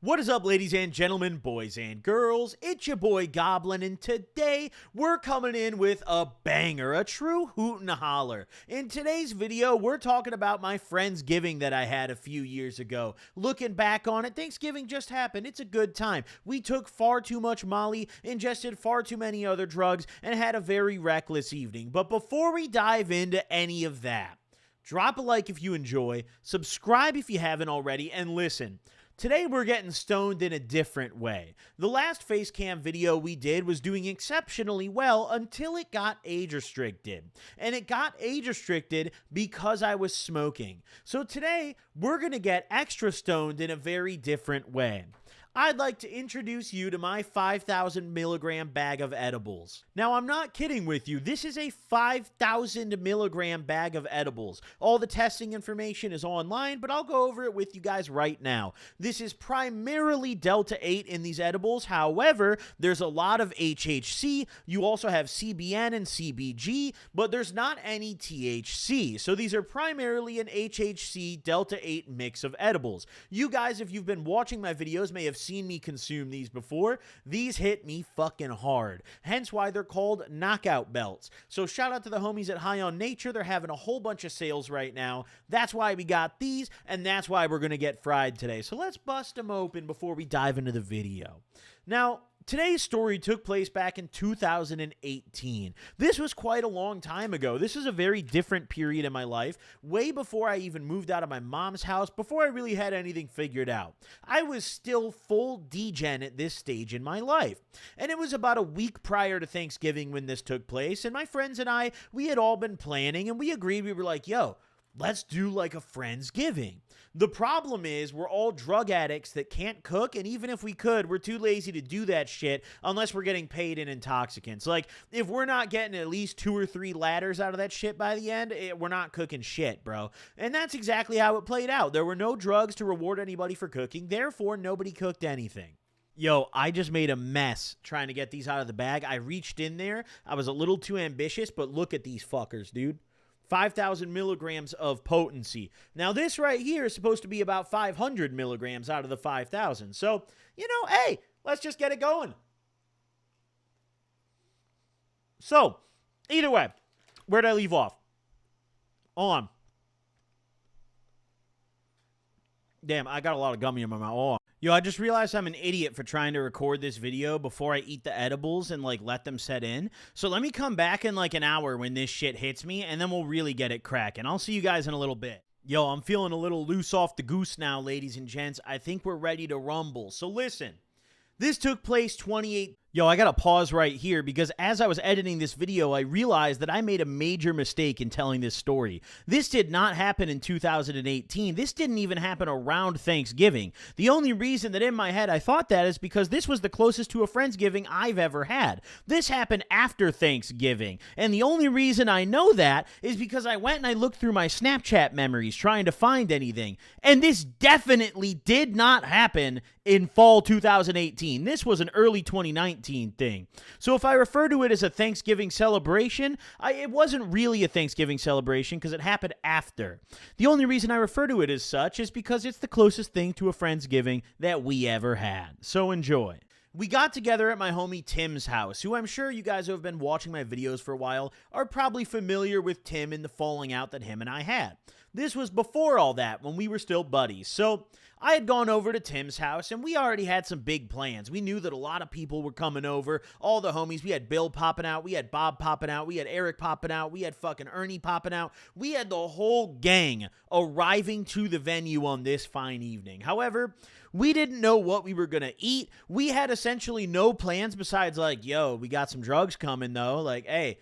What is up, ladies and gentlemen, boys and girls? It's your boy Goblin, and today we're coming in with a banger, a true hoot and holler. In today's video, we're talking about my Friendsgiving that I had a few years ago. Looking back on it, Thanksgiving just happened. It's a good time. We took far too much Molly, ingested far too many other drugs, and had a very reckless evening. But before we dive into any of that, drop a like if you enjoy, subscribe if you haven't already, and listen. Today we're getting stoned in a different way. The last face cam video we did was doing exceptionally well until it got age restricted. And it got age restricted because I was smoking. So today we're going to get extra stoned in a very different way. I'd like to introduce you to my 5,000 milligram bag of edibles. Now, I'm not kidding with you. This is a 5,000 milligram bag of edibles. All the testing information is online, but I'll go over it with you guys right now. This is primarily Delta 8 in these edibles. However, there's a lot of HHC. You also have CBN and CBG, but there's not any THC. So these are primarily an HHC Delta 8 mix of edibles. You guys, if you've been watching my videos, may have seen me consume these before. These hit me fucking hard, hence why they're called knockout belts. So shout out to the homies at High on Nature. They're having a whole bunch of sales right now. That's why we got these, and that's why we're gonna get fried today. So let's bust them open before we dive into the video. Now, today's story took place back in 2018. This was quite a long time ago. This is a very different period in my life, way before I even moved out of my mom's house, before I really had anything figured out. I was still full degen at this stage in my life. And it was about a week prior to Thanksgiving when this took place, and my friends and I, we had all been planning, and we agreed, we were like, yo, let's do like a Friendsgiving. The problem is we're all drug addicts that can't cook, and even if we could, we're too lazy to do that shit unless we're getting paid in intoxicants. Like, if we're not getting at least 2 or 3 ladders out of that shit by the end, we're not cooking shit, bro. And that's exactly how it played out. There were no drugs to reward anybody for cooking, therefore nobody cooked anything. Yo, I just made a mess trying to get these out of the bag. I reached in there. I was a little too ambitious, but look at these fuckers, dude. 5,000 milligrams of potency. Now, this right here is supposed to be about 500 milligrams out of the 5,000. So, you know, hey, let's just get it going. So, either way, where'd I leave off? On. Damn, I got a lot of gummy in my mouth. Yo, I just realized I'm an idiot for trying to record this video before I eat the edibles and, like, let them set in. So let me come back in, like, an hour when this shit hits me, and then we'll really get it cracking. I'll see you guys in a little bit. Yo, I'm feeling a little loose off the goose now, ladies and gents. I think we're ready to rumble. So listen, this took place 28... Yo, I gotta pause right here because as I was editing this video, I realized that I made a major mistake in telling this story. This did not happen in 2018. This didn't even happen around Thanksgiving. The only reason that in my head I thought that is because this was the closest to a Friendsgiving I've ever had. This happened after Thanksgiving. And the only reason I know that is because I went and I looked through my Snapchat memories trying to find anything. And this definitely did not happen in fall 2018. This was an early 2019 thing. So if I refer to it as a Thanksgiving celebration, it wasn't really a Thanksgiving celebration because it happened after. The only reason I refer to it as such is because it's the closest thing to a Friendsgiving that we ever had. So enjoy. We got together at my homie Tim's house, who I'm sure you guys who have been watching my videos for a while are probably familiar with Tim and the falling out that him and I had. This was before all that, when we were still buddies. So I had gone over to Tim's house, and we already had some big plans. We knew that a lot of people were coming over, all the homies. We had Bill popping out, we had Bob popping out, we had Eric popping out, we had fucking Ernie popping out. We had the whole gang arriving to the venue on this fine evening. However, we didn't know what we were going to eat. We had essentially no plans besides like, yo, we got some drugs coming though. Like, hey,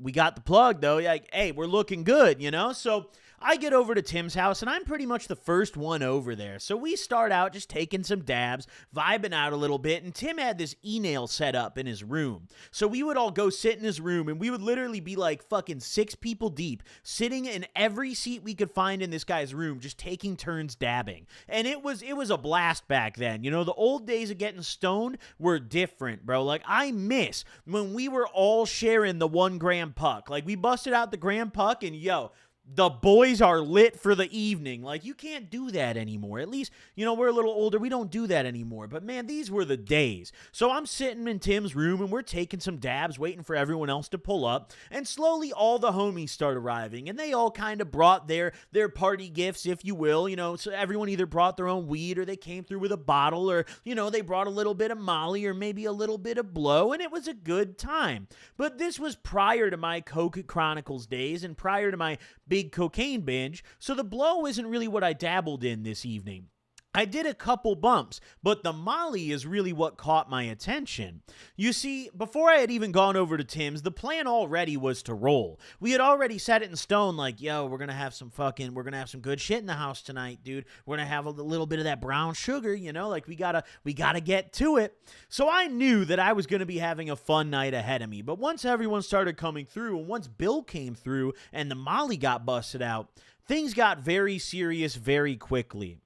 we got the plug though. Like, hey, we're looking good, you know? So I get over to Tim's house, and I'm pretty much the first one over there. So we start out just taking some dabs, vibing out a little bit, and Tim had this e-nail set up in his room. So we would all go sit in his room, and we would literally be like fucking 6 people deep, sitting in every seat we could find in this guy's room, just taking turns dabbing. And it was a blast back then. You know, the old days of getting stoned were different, bro. Like, I miss when we were all sharing the 1 gram puck. Like, we busted out the gram puck, and yo, the boys are lit for the evening. Like, you can't do that anymore. At least, we're a little older. We don't do that anymore. But, man, these were the days. So I'm sitting in Tim's room, and we're taking some dabs, waiting for everyone else to pull up. And slowly, all the homies start arriving. And they all kind of brought their party gifts, if you will. So everyone either brought their own weed, or they came through with a bottle, or, they brought a little bit of Molly, or maybe a little bit of blow. And it was a good time. But this was prior to my Coke Chronicles days, and prior to my big cocaine binge, so the blow isn't really what I dabbled in this evening. I did a couple bumps, but the Molly is really what caught my attention. You see, before I had even gone over to Tim's, the plan already was to roll. We had already set it in stone, like, yo, we're gonna have some good shit in the house tonight, dude. We're gonna have a little bit of that brown sugar, like we gotta get to it. So I knew that I was gonna be having a fun night ahead of me. But once everyone started coming through, and once Bill came through and the Molly got busted out, things got very serious very quickly.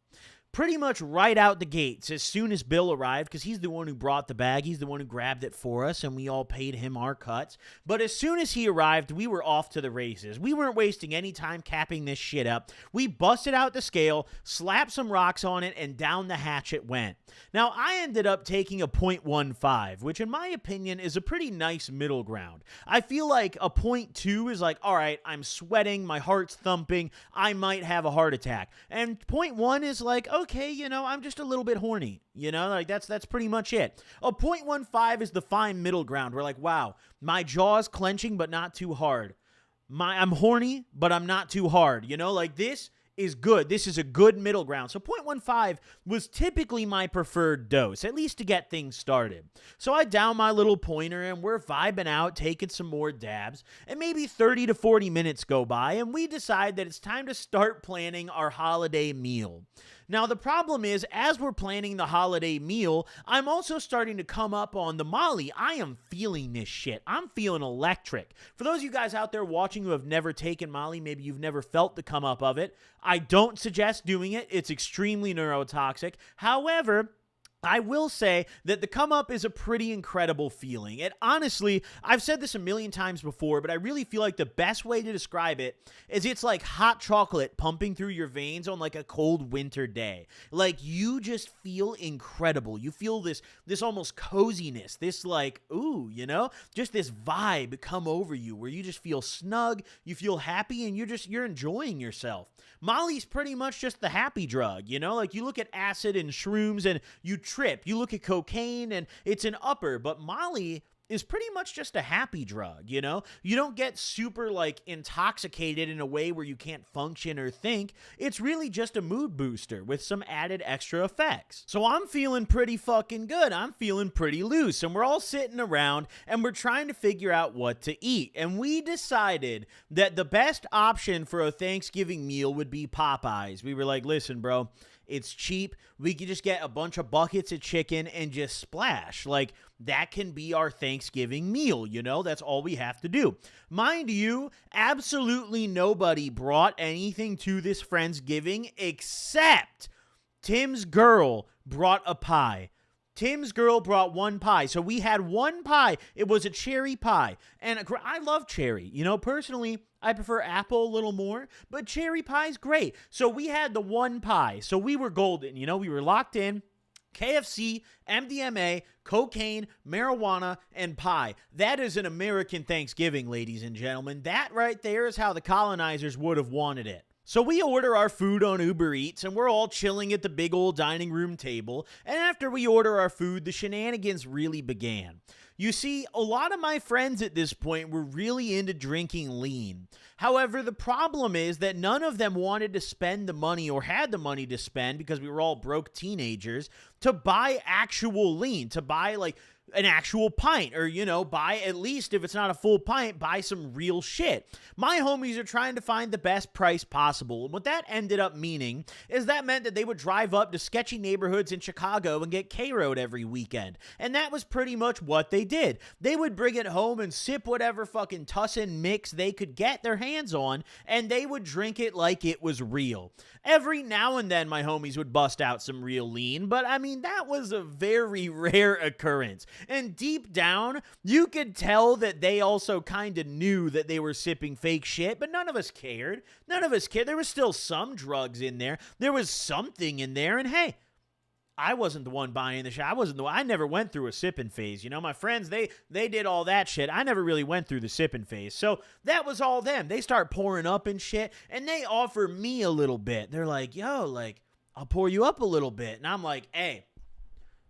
Pretty much right out the gates, as soon as Bill arrived, because he's the one who brought the bag, he's the one who grabbed it for us, and we all paid him our cuts. But as soon as he arrived, we were off to the races. We weren't wasting any time capping this shit up. We busted out the scale, slapped some rocks on it, and down the hatch it went. Now, I ended up taking a .15, which in my opinion is a pretty nice middle ground. I feel like a .2 is like, all right, I'm sweating, my heart's thumping, I might have a heart attack. And .1 is like, okay, I'm just a little bit horny. Like that's pretty much it. A .15 is the fine middle ground. We're like, wow, my jaw's clenching, but not too hard. I'm horny, but I'm not too hard. Like this is good. This is a good middle ground. So .15 was typically my preferred dose, at least to get things started. So I down my little pointer, and we're vibing out, taking some more dabs, and maybe 30 to 40 minutes go by, and we decide that it's time to start planning our holiday meal. Now, the problem is, as we're planning the holiday meal, I'm also starting to come up on the Molly. I am feeling this shit. I'm feeling electric. For those of you guys out there watching who have never taken Molly, maybe you've never felt the come up of it, I don't suggest doing it. It's extremely neurotoxic. However, I will say that the come up is a pretty incredible feeling. And honestly, I've said this a million times before, but I really feel like the best way to describe it is it's like hot chocolate pumping through your veins on like a cold winter day. Like you just feel incredible. You feel this almost coziness, this like, ooh, just this vibe come over you where you just feel snug, you feel happy, and you're enjoying yourself. Molly's pretty much just the happy drug, like you look at acid and shrooms and you trip. You look at cocaine and it's an upper, but Molly is pretty much just a happy drug, You don't get super like intoxicated in a way where you can't function or think. It's really just a mood booster with some added extra effects. So I'm feeling pretty fucking good. I'm feeling pretty loose, and we're all sitting around and we're trying to figure out what to eat. And we decided that the best option for a Thanksgiving meal would be Popeyes. We were like, listen, bro, it's cheap. We could just get a bunch of buckets of chicken and just splash. Like, that can be our Thanksgiving meal, That's all we have to do. Mind you, absolutely nobody brought anything to this Friendsgiving except Tim's girl brought a pie. Tim's girl brought one pie. So we had one pie. It was a cherry pie. And I love cherry. Personally, I prefer apple a little more, but cherry pie's great. So we had the one pie. So we were golden. We were locked in. KFC, MDMA, cocaine, marijuana, and pie. That is an American Thanksgiving, ladies and gentlemen. That right there is how the colonizers would have wanted it. So we order our food on Uber Eats, and we're all chilling at the big old dining room table. And after we order our food, the shenanigans really began. You see, a lot of my friends at this point were really into drinking lean. However, the problem is that none of them wanted to spend the money or had the money to spend, because we were all broke teenagers, to buy actual lean, to buy like an actual pint, or, buy, at least if it's not a full pint, buy some real shit. My homies are trying to find the best price possible. And what that ended up meaning is that meant that they would drive up to sketchy neighborhoods in Chicago and get K-Ro'd every weekend. And that was pretty much what they did. They would bring it home and sip whatever fucking tussin mix they could get their hands on, and they would drink it like it was real. Every now and then my homies would bust out some real lean, but I mean, that was a very rare occurrence. And deep down, you could tell that they also kind of knew that they were sipping fake shit, but none of us cared. None of us cared. There was still some drugs in there. There was something in there, and hey, I wasn't the one buying the shit. I never went through a sipping phase. You know, my friends, they did all that shit. I never really went through the sipping phase. So that was all them. They start pouring up and shit, and they offer me a little bit. They're like, yo, like, I'll pour you up a little bit. And I'm like, hey,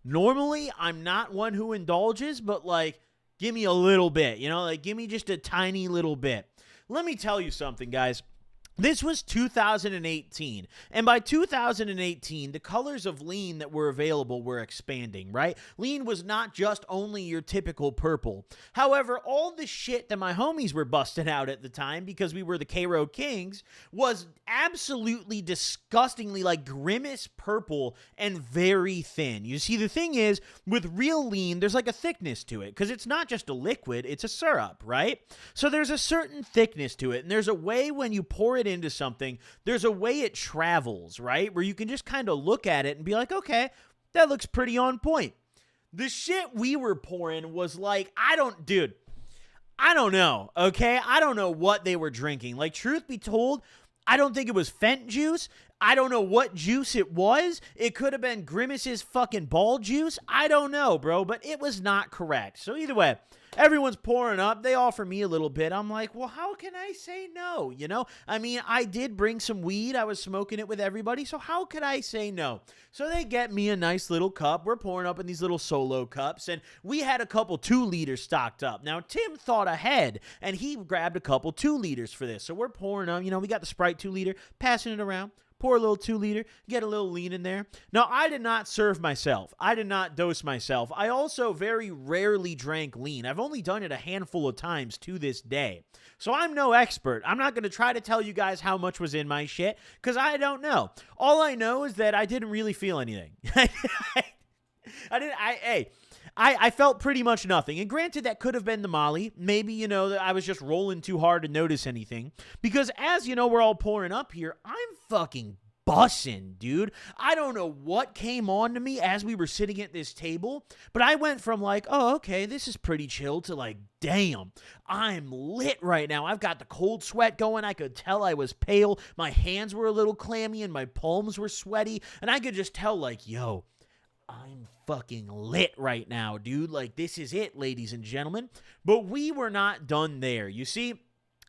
normally I'm not one who indulges, but like, give me a little bit, you know, like, give me just a tiny little bit. Let me tell you something, guys. This was 2018, and by 2018, the colors of lean that were available were expanding, right? Lean was not just only your typical purple. However, all the shit that my homies were busting out at the time, because we were the K-Row Kings, was absolutely disgustingly like grimace purple and very thin. You see, the thing is, with real lean, there's like a thickness to it, because it's not just a liquid, it's a syrup, right? So there's a certain thickness to it, and there's a way when you pour it into something, there's a way it travels, right? Where you can just kind of look at it and be like, okay, that looks pretty on point. The shit we were pouring was like, I don't know, okay? I don't know what they were drinking. Like, truth be told, I don't think it was Fent juice. I don't know what juice it was. It could have been Grimace's fucking ball juice. I don't know, bro, but it was not correct. So either way, everyone's pouring up. They offer me a little bit. I'm like, well, how can I say no? You know, I mean, I did bring some weed. I was smoking it with everybody. So how could I say no? So they get me a nice little cup. We're pouring up in these little solo cups, and we had a couple 2-liters stocked up. Now, Tim thought ahead, and he grabbed a couple 2-liters for this. So we're pouring up. You know, we got the Sprite 2-liter, passing it around. Pour a little 2-liter, get a little lean in there. Now, I did not serve myself. I did not dose myself. I also very rarely drank lean. I've only done it a handful of times to this day. So I'm no expert. I'm not going to try to tell you guys how much was in my shit, because I don't know. All I know is that I didn't really feel anything. I felt pretty much nothing. And granted, that could have been the Molly. Maybe, you know, that I was just rolling too hard to notice anything. Because as you know, we're all pouring up here, I'm fucking bussing, dude. I don't know what came on to me as we were sitting at this table, but I went from like, oh, okay, this is pretty chill, to like, damn, I'm lit right now. I've got the cold sweat going. I could tell I was pale. My hands were a little clammy and my palms were sweaty. And I could just tell, like, yo, I'm fucking lit right now, dude. Like, this is it, ladies and gentlemen. But we were not done there. You see,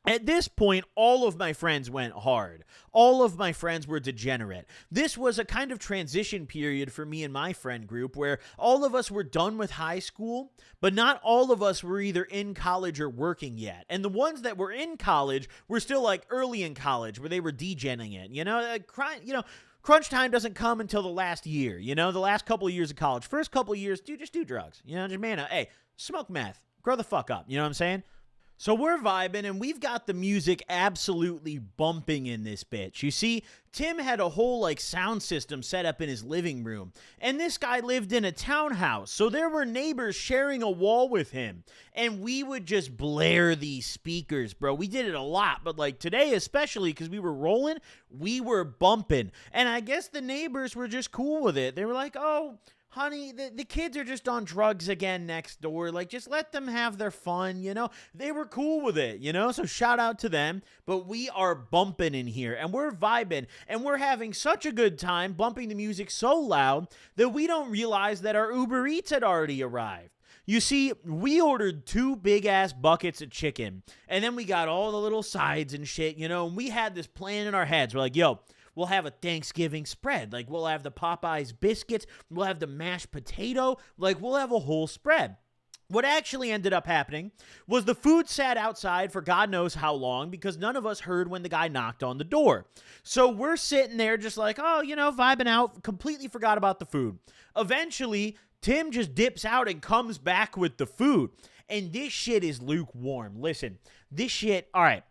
at this point, all of my friends went hard. All of my friends were degenerate. This was a kind of transition period for me and my friend group where all of us were done with high school, but not all of us were either in college or working yet. And the ones that were in college were still like early in college where they were degenning it. You know, crunch time doesn't come until the last year, you know, the last couple of years of college. First couple of years, dude, just do drugs. You know, just, man, hey, smoke meth. Grow the fuck up. You know what I'm saying? So we're vibing, and we've got the music absolutely bumping in this bitch. You see, Tim had a whole, like, sound system set up in his living room, and this guy lived in a townhouse, so there were neighbors sharing a wall with him, and we would just blare these speakers, bro. We did it a lot, but, like, today especially, because we were rolling, we were bumping, and I guess the neighbors were just cool with it. They were like, oh, honey, the kids are just on drugs again next door. Like, just let them have their fun, you know? They were cool with it, you know? So shout out to them. But we are bumping in here, and we're vibing, and we're having such a good time bumping the music so loud that we don't realize that our Uber Eats had already arrived. You see, we ordered 2 big-ass buckets of chicken, and then we got all the little sides and shit, you know? And we had this plan in our heads. We're like, yo, we'll have a Thanksgiving spread. Like, we'll have the Popeyes biscuits. We'll have the mashed potato. Like, we'll have a whole spread. What actually ended up happening was the food sat outside for God knows how long because none of us heard when the guy knocked on the door. So we're sitting there just like, oh, you know, vibing out, completely forgot about the food. Eventually, Tim just dips out and comes back with the food. And this shit is lukewarm. Listen, this shit, all right.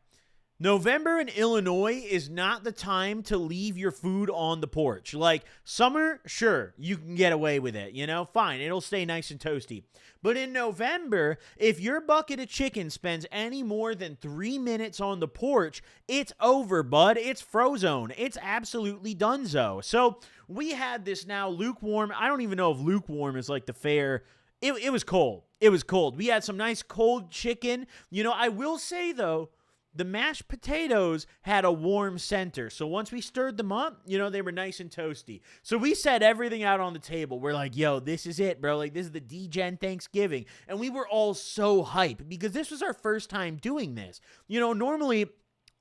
November in Illinois is not the time to leave your food on the porch. Like, summer, sure, you can get away with it, you know, fine, it'll stay nice and toasty. But in November, if your bucket of chicken spends any more than 3 minutes on the porch, it's over, bud. It's frozone. It's absolutely donezo. So we had this now lukewarm. I don't even know if lukewarm is like the fair it was cold. It was cold. We had some nice cold chicken. You know, I will say, though, the mashed potatoes had a warm center. So once we stirred them up, you know, they were nice and toasty. So we set everything out on the table. We're like, yo, this is it, bro. Like, this is the D-Gen Thanksgiving. And we were all so hyped because this was our first time doing this. You know, normally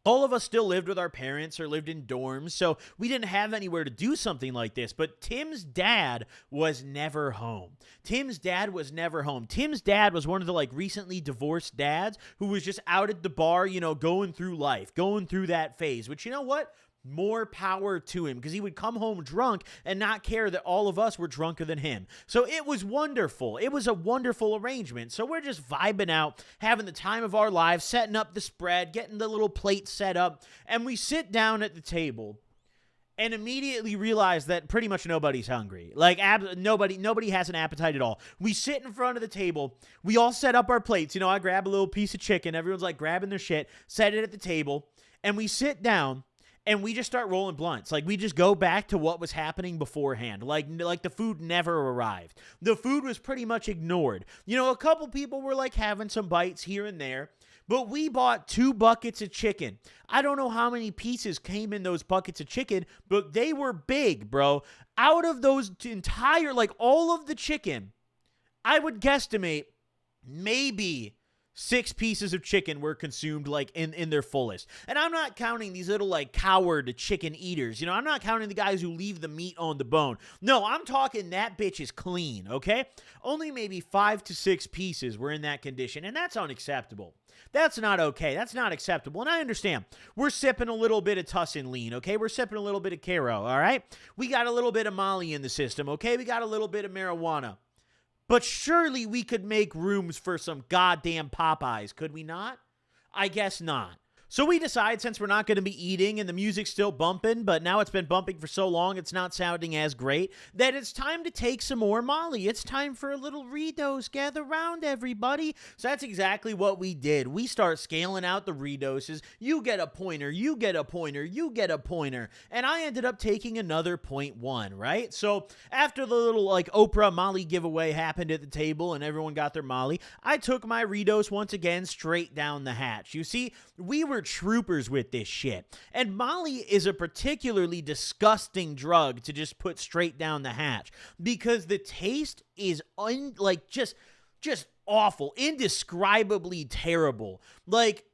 all of us still lived with our parents or lived in dorms, so we didn't have anywhere to do something like this. But Tim's dad was never home. Tim's dad was never home. Tim's dad was one of the, like, recently divorced dads who was just out at the bar, you know, going through life, going through that phase, which, you know what? More power to him, because he would come home drunk and not care that all of us were drunker than him. So it was wonderful. It was a wonderful arrangement. So we're just vibing out, having the time of our lives, setting up the spread, getting the little plate set up, and we sit down at the table and immediately realize that pretty much nobody's hungry. Like, nobody has an appetite at all. We sit in front of the table. We all set up our plates. You know, I grab a little piece of chicken. Everyone's like grabbing their shit, set it at the table, and we sit down. And we just start rolling blunts. Like, we just go back to what was happening beforehand. Like the food never arrived. The food was pretty much ignored. You know, a couple people were, like, having some bites here and there. But we bought 2 buckets of chicken. I don't know how many pieces came in those buckets of chicken, but they were big, bro. Out of those entire, like, all of the chicken, I would guesstimate maybe 6 pieces of chicken were consumed, like, in their fullest. And I'm not counting these little, like, coward chicken eaters. You know, I'm not counting the guys who leave the meat on the bone. No, I'm talking that bitch is clean, okay? Only maybe 5 to 6 pieces were in that condition, and that's unacceptable. That's not okay. That's not acceptable. And I understand. We're sipping a little bit of Tussin Lean, okay? We're sipping a little bit of Caro, all right? We got a little bit of Molly in the system, okay? We got a little bit of marijuana. But surely we could make rooms for some goddamn Popeyes, could we not? I guess not. So we decide, since we're not going to be eating and the music's still bumping, but now it's been bumping for so long it's not sounding as great, that it's time to take some more Molly. It's time for a little redose. Gather round, everybody. So that's exactly what we did. We start scaling out the redoses. You get a pointer, you get a pointer, you get a pointer. And I ended up taking another 0.1, right? So after the little, like, Oprah Molly giveaway happened at the table and everyone got their Molly, I took my redose once again straight down the hatch. You see, we were troopers with this shit. And Molly is a particularly disgusting drug to just put straight down the hatch, because the taste is just awful, indescribably terrible. Like,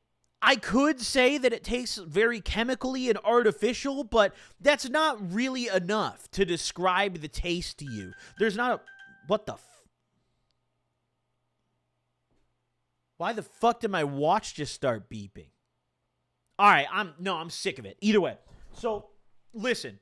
I could say that it tastes very chemically and artificial, but that's not really enough to describe the taste to you. There's not a... What the Why the fuck did my watch just start beeping? All right, I'm sick of it. Either way. So, listen.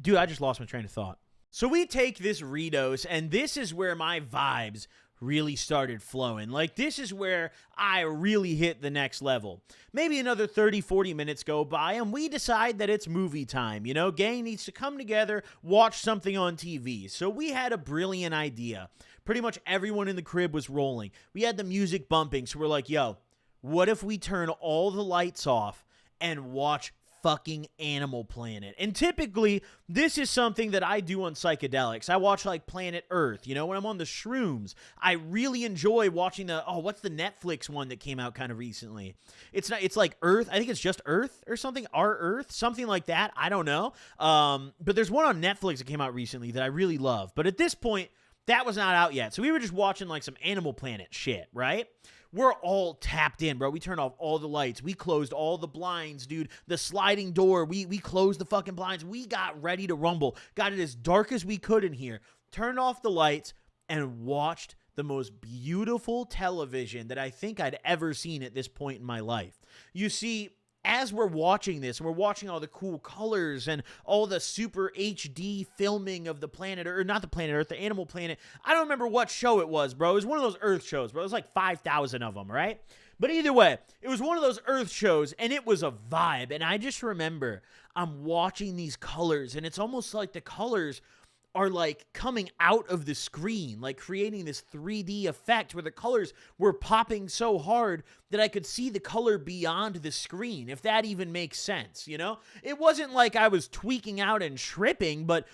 Dude, I just lost my train of thought. So we take this redose, and this is where my vibes really started flowing. Like, this is where I really hit the next level. Maybe another 30, 40 minutes go by, and we decide that it's movie time. You know, gang needs to come together, watch something on TV. So we had a brilliant idea. Pretty much everyone in the crib was rolling. We had the music bumping, so we're like, yo, what if we turn all the lights off and watch fucking Animal Planet? And typically, this is something that I do on psychedelics. I watch, like, Planet Earth. You know, when I'm on the shrooms, I really enjoy watching what's the Netflix one that came out kind of recently? It's like Earth. I think it's just Earth or something. Our Earth, something like that. I don't know. But there's one on Netflix that came out recently that I really love. But at this point, that was not out yet. So we were just watching, like, some Animal Planet shit, right? We're all tapped in, bro. We turned off all the lights. We closed all the blinds, dude. The sliding door, we closed the fucking blinds. We got ready to rumble. Got it as dark as we could in here. Turned off the lights and watched the most beautiful television that I think I'd ever seen at this point in my life. You see, as we're watching this, and we're watching all the cool colors and all the super HD filming of the planet, or not the planet Earth, the Animal Planet. I don't remember what show it was, bro. It was one of those Earth shows, bro. It was like 5,000 of them, right? But either way, it was one of those Earth shows, and it was a vibe. And I just remember I'm watching these colors, and it's almost like the colors are, like, coming out of the screen, like creating this 3D effect where the colors were popping so hard that I could see the color beyond the screen, if that even makes sense, you know? It wasn't like I was tweaking out and tripping, but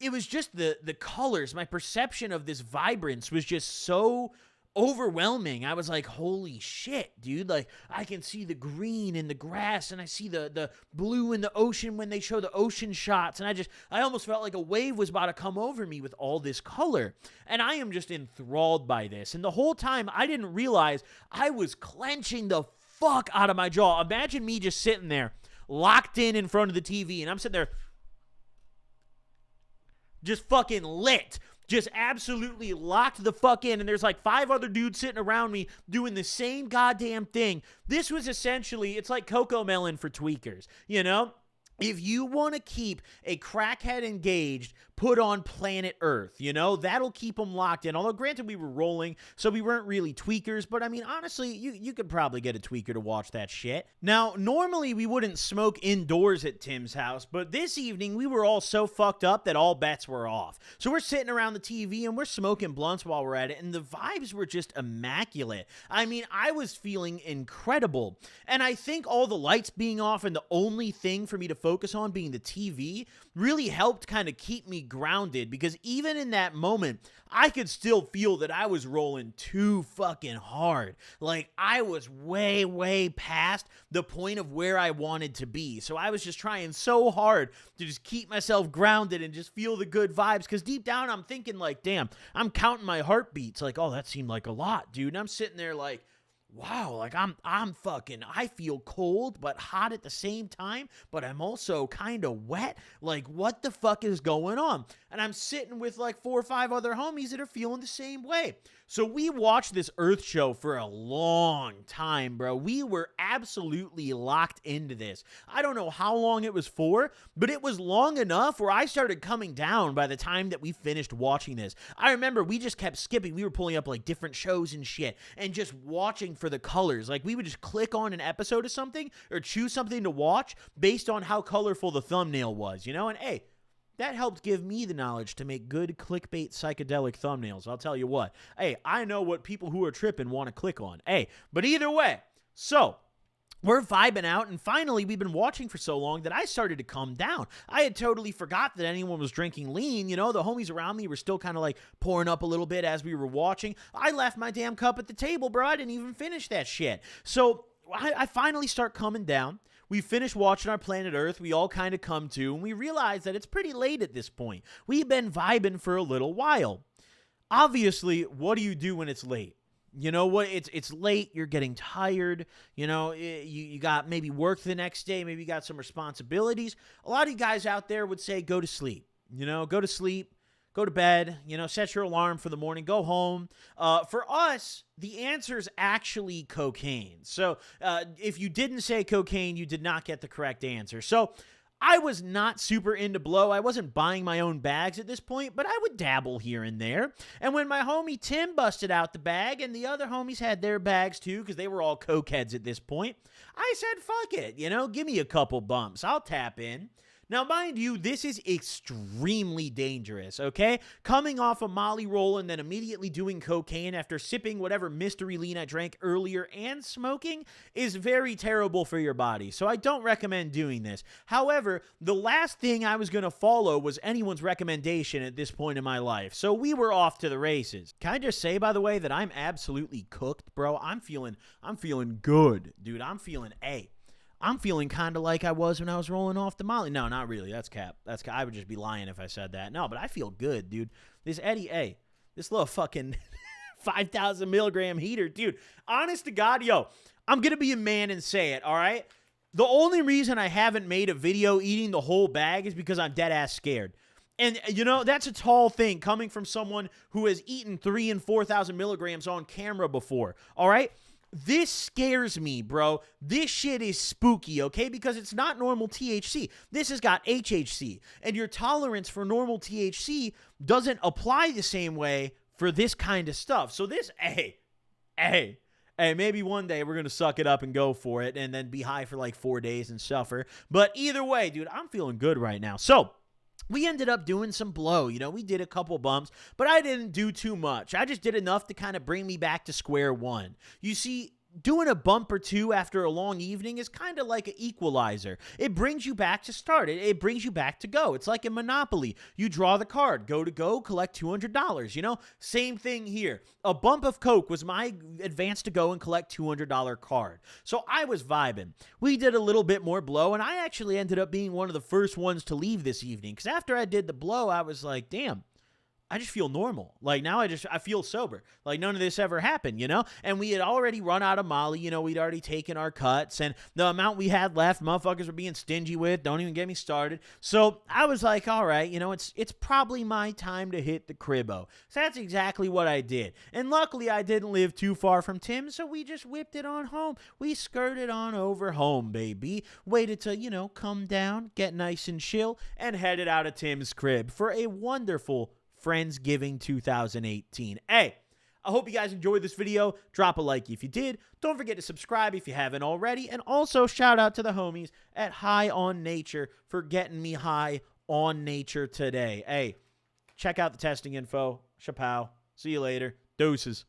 it was just the colors. My perception of this vibrance was just so overwhelming. I was like, holy shit, dude. Like, I can see the green in the grass, and I see the blue in the ocean when they show the ocean shots, and I almost felt like a wave was about to come over me with all this color. And I am just enthralled by this. And the whole time, I didn't realize I was clenching the fuck out of my jaw. Imagine me just sitting there, locked in front of the TV, and I'm sitting there just fucking lit. Just absolutely locked the fuck in, and there's like 5 other dudes sitting around me doing the same goddamn thing. This was essentially, it's like Cocomelon for tweakers, you know? If you want to keep a crackhead engaged, put on planet Earth, you know? That'll keep them locked in. Although, granted, we were rolling, so we weren't really tweakers. But, I mean, honestly, you could probably get a tweaker to watch that shit. Now, normally we wouldn't smoke indoors at Tim's house. But this evening, we were all so fucked up that all bets were off. So we're sitting around the TV, and we're smoking blunts while we're at it. And the vibes were just immaculate. I mean, I was feeling incredible. And I think all the lights being off and the only thing for me to focus on being the TV really helped kind of keep me grounded, because even in that moment, I could still feel that I was rolling too fucking hard. Like, I was way, way past the point of where I wanted to be. So I was just trying so hard to just keep myself grounded and just feel the good vibes, because deep down I'm thinking like, damn, I'm counting my heartbeats. Like, oh, that seemed like a lot, dude. And I'm sitting there like, wow, like I'm fucking, I feel cold but hot at the same time, but I'm also kind of wet. Like, what the fuck is going on? And I'm sitting with like 4 or 5 other homies that are feeling the same way. So we watched this Earth show for a long time, bro. We were absolutely locked into this. I don't know how long it was for, but it was long enough where I started coming down by the time that we finished watching this. I remember we just kept skipping. We were pulling up like different shows and shit and just watching for the colors. Like, we would just click on an episode of something or choose something to watch based on how colorful the thumbnail was, you know? And hey, that helped give me the knowledge to make good clickbait psychedelic thumbnails. I'll tell you what. Hey, I know what people who are tripping want to click on. Hey, but either way, so we're vibing out, and finally, we've been watching for so long that I started to calm down. I had totally forgot that anyone was drinking lean. You know, the homies around me were still kind of like pouring up a little bit as we were watching. I left my damn cup at the table, bro. I didn't even finish that shit. So I finally start coming down. We finish watching our planet Earth. We all kind of come to, and we realize that it's pretty late at this point. We've been vibing for a little while. Obviously, what do you do when it's late? You know what? It's late. You're getting tired. You know, you got maybe work the next day. Maybe you got some responsibilities. A lot of you guys out there would say go to sleep. You know, go to sleep. Go to bed, you know, set your alarm for the morning, go home. For us, the answer is actually cocaine. So if you didn't say cocaine, you did not get the correct answer. So I was not super into blow. I wasn't buying my own bags at this point, but I would dabble here and there. And when my homie Tim busted out the bag and the other homies had their bags too, because they were all cokeheads at this point, I said, fuck it, you know, give me a couple bumps. I'll tap in. Now, mind you, this is extremely dangerous, okay? Coming off a Molly roll and then immediately doing cocaine after sipping whatever mystery lean I drank earlier and smoking is very terrible for your body, so I don't recommend doing this. However, the last thing I was going to follow was anyone's recommendation at this point in my life, so we were off to the races. Can I just say, by the way, that I'm absolutely cooked, bro? I'm feeling good, dude. I'm feeling kind of like I was when I was rolling off the Molly. No, not really. That's cap. I would just be lying if I said that. No, but I feel good, dude. This Eddie, hey, this little fucking 5,000 milligram heater, dude. Honest to God, yo, I'm going to be a man and say it, all right? The only reason I haven't made a video eating the whole bag is because I'm dead ass scared. And, you know, that's a tall thing coming from someone who has eaten 3,000 and 4,000 milligrams on camera before, all right? This scares me, bro. This shit is spooky, okay? Because it's not normal THC. This has got HHC. And your tolerance for normal THC doesn't apply the same way for this kind of stuff. So this, hey, maybe one day we're going to suck it up and go for it and then be high for like 4 days and suffer. But either way, dude, I'm feeling good right now. So we ended up doing some blow. You know, we did a couple bumps, but I didn't do too much. I just did enough to kind of bring me back to square one. You see, doing a bump or two after a long evening is kind of like an equalizer. It brings you back to start. It brings you back to go. It's like in Monopoly. You draw the card, go, collect $200. You know, same thing here. A bump of Coke was my advance to go and collect $200 card. So I was vibing. We did a little bit more blow, and I actually ended up being one of the first ones to leave this evening, because after I did the blow, I was like, damn, I just feel normal. Like, now I feel sober. Like, none of this ever happened, you know? And we had already run out of Molly. You know, we'd already taken our cuts, and the amount we had left, motherfuckers were being stingy with. Don't even get me started. So I was like, all right, you know, it's probably my time to hit the cribbo. So that's exactly what I did. And luckily, I didn't live too far from Tim, so we just whipped it on home. We skirted on over home, baby. Waited to, you know, come down, get nice and chill, and headed out of Tim's crib for a wonderful Friendsgiving 2018. Hey, I hope you guys enjoyed this video. Drop a like if you did. Don't forget to subscribe if you haven't already. And also shout out to the homies at High on Nature for getting me high on nature today. Hey, check out the testing info. Chapow. See you later. Deuces.